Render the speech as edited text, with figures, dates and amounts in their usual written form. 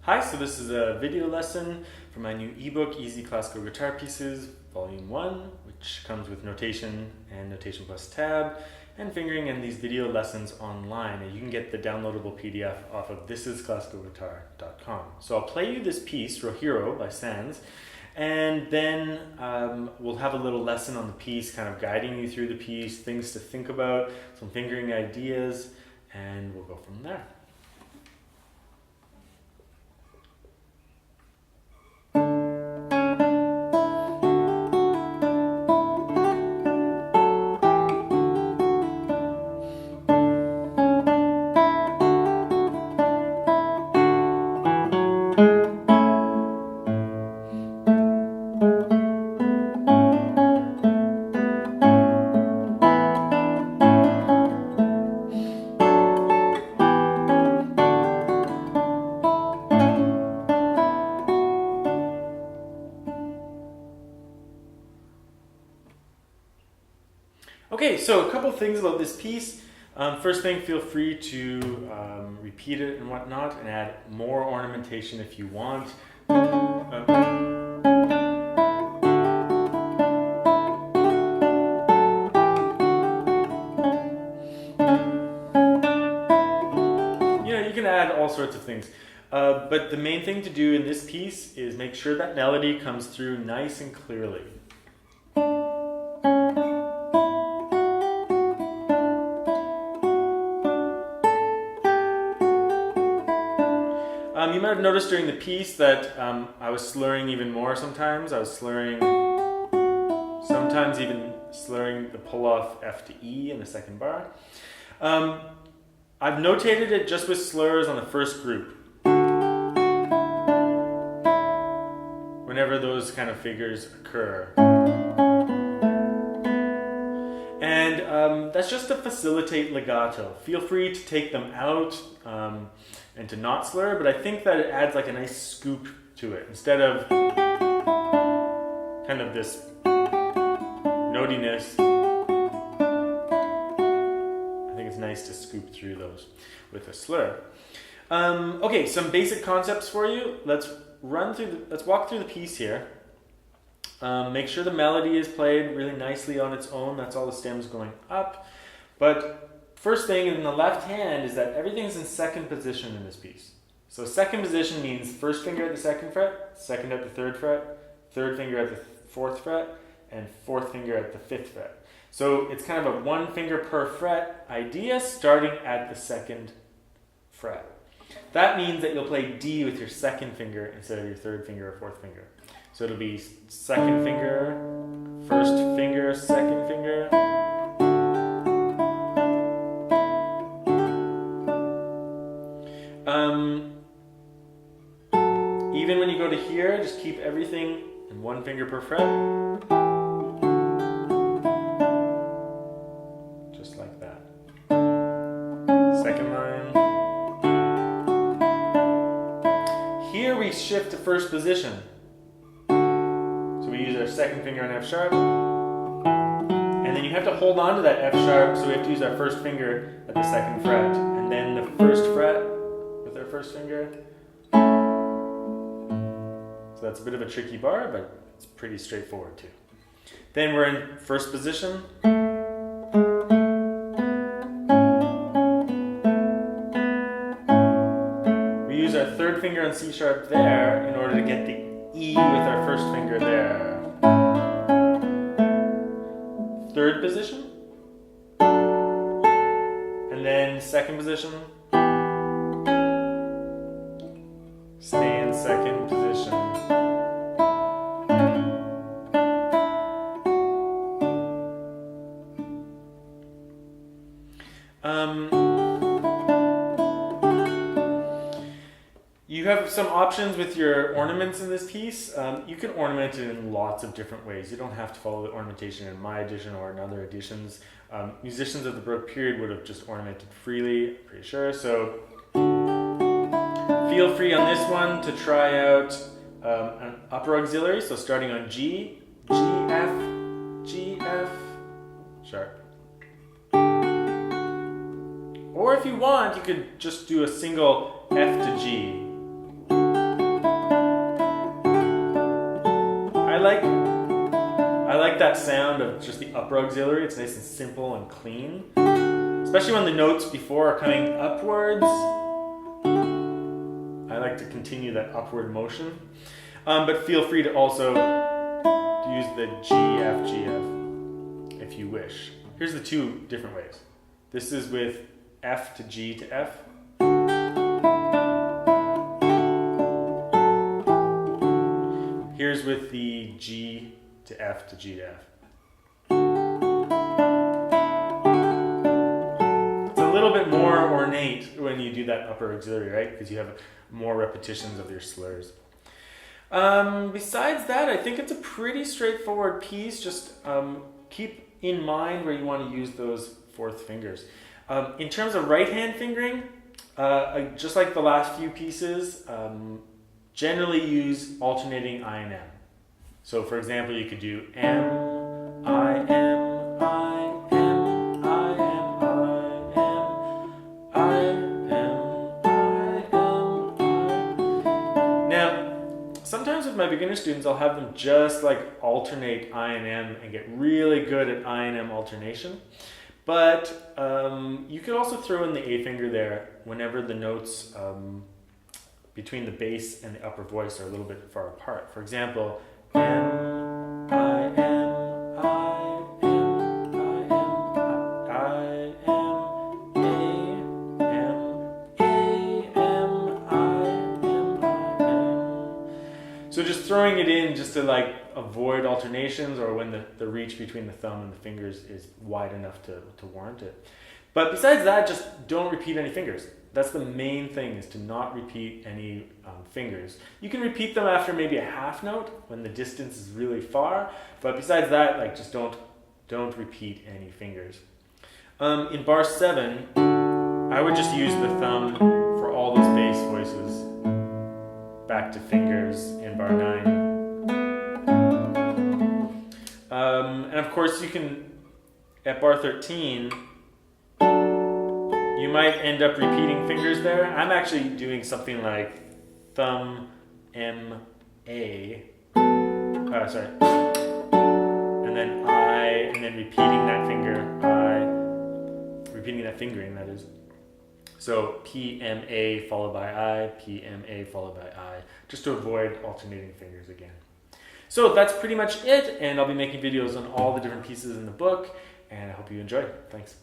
Hi, so this is a video lesson for my new ebook, Easy Classical Guitar Pieces, Volume 1, which comes with notation and notation plus tab, and fingering and these video lessons online. And you can get the downloadable PDF off of thisisclassicalguitar.com. So I'll play you this piece, Rujero by Sanz, and then we'll have a little lesson on the piece, kind of guiding you through the piece, things to think about, some fingering ideas, and we'll go from there. Okay, so a couple things about this piece. First thing, feel free to repeat it and whatnot and add more ornamentation if you want. You can add all sorts of things. But the main thing to do in this piece is make sure that melody comes through nice and clearly. You might have noticed during the piece that I was slurring even more sometimes. I was slurring, sometimes even slurring the pull-off F to E in the second bar. I've notated it just with slurs on the first group. Whenever those kind of figures occur. And that's just to facilitate legato. Feel free to take them out and to not slur, but I think that it adds like a nice scoop to it. Instead of kind of this notiness, I think it's nice to scoop through those with a slur. Okay, some basic concepts for you. Let's walk through the piece here. Make sure the melody is played really nicely on its own. That's all the stems going up. But first thing in the left hand is that everything's in second position in this piece. So second position means first finger at the second fret, second at the third fret, third finger at the fourth fret, and fourth finger at the fifth fret. So it's kind of a one finger per fret idea starting at the second fret. That means that you'll play D with your second finger instead of your third finger or fourth finger. So it'll be second finger, first finger, second finger. Even when you go to here, just keep everything in one finger per fret. Just like that. Second line. Here we shift to first position. So we use our second finger on F sharp. And then you have to hold on to that F sharp, so we have to use our first finger at the second fret. And then the first fret with our first finger. So that's a bit of a tricky bar, but it's pretty straightforward too. Then we're in first position. We use our third finger on C sharp there in order to get the E with our first finger there. Third position. And then second position. Stay in second position. You have some options with your ornaments in this piece. You can ornament it in lots of different ways. You don't have to follow the ornamentation in my edition or in other editions. Musicians of the Baroque period would have just ornamented freely, I'm pretty sure. So feel free on this one to try out an upper auxiliary. So starting on G, G, F, G, F, sharp. Or if you want, you could just do a single F to G. like that sound of just the upper auxiliary. It's nice and simple and clean, especially when the notes before are coming upwards. I like to continue that upward motion, but feel free to also use the G, F, G, F if you wish. Here's the two different ways. This is with F to G to F. Here's with the G to F to G to F. It's a little bit more ornate when you do that upper auxiliary, right? Because you have more repetitions of your slurs. Besides that, I think it's a pretty straightforward piece. Just keep in mind where you want to use those fourth fingers. In terms of right hand fingering, just like the last few pieces, generally use alternating I and M. So for example, you could do M, I, M, I, M, I, M, I, M, I, M, I. Now, sometimes with my beginner students, I'll have them just like alternate I and M and get really good at I and M alternation. But you could also throw in the A finger there whenever the notes between the bass and the upper voice are a little bit far apart. For example, M, I, M, I, M, I, M, A, M, A, M, I, M, I, M. So just throwing it in just to like avoid alternations, or when the reach between the thumb and the fingers is wide enough to warrant it. But besides that, just don't repeat any fingers. That's the main thing, is to not repeat any fingers. You can repeat them after maybe a half note when the distance is really far, but besides that, like, just don't repeat any fingers. In bar 7, I would just use the thumb for all those bass voices. Back to fingers in bar 9. And of course you can, at bar 13, you might end up repeating fingers there. I'm actually doing something like thumb, M, A, sorry, and then I, and then repeating that finger, I, repeating that fingering, that is. So P, M, A followed by I, P, M, A followed by I, just to avoid alternating fingers again. So that's pretty much it, and I'll be making videos on all the different pieces in the book, and I hope you enjoy. Thanks.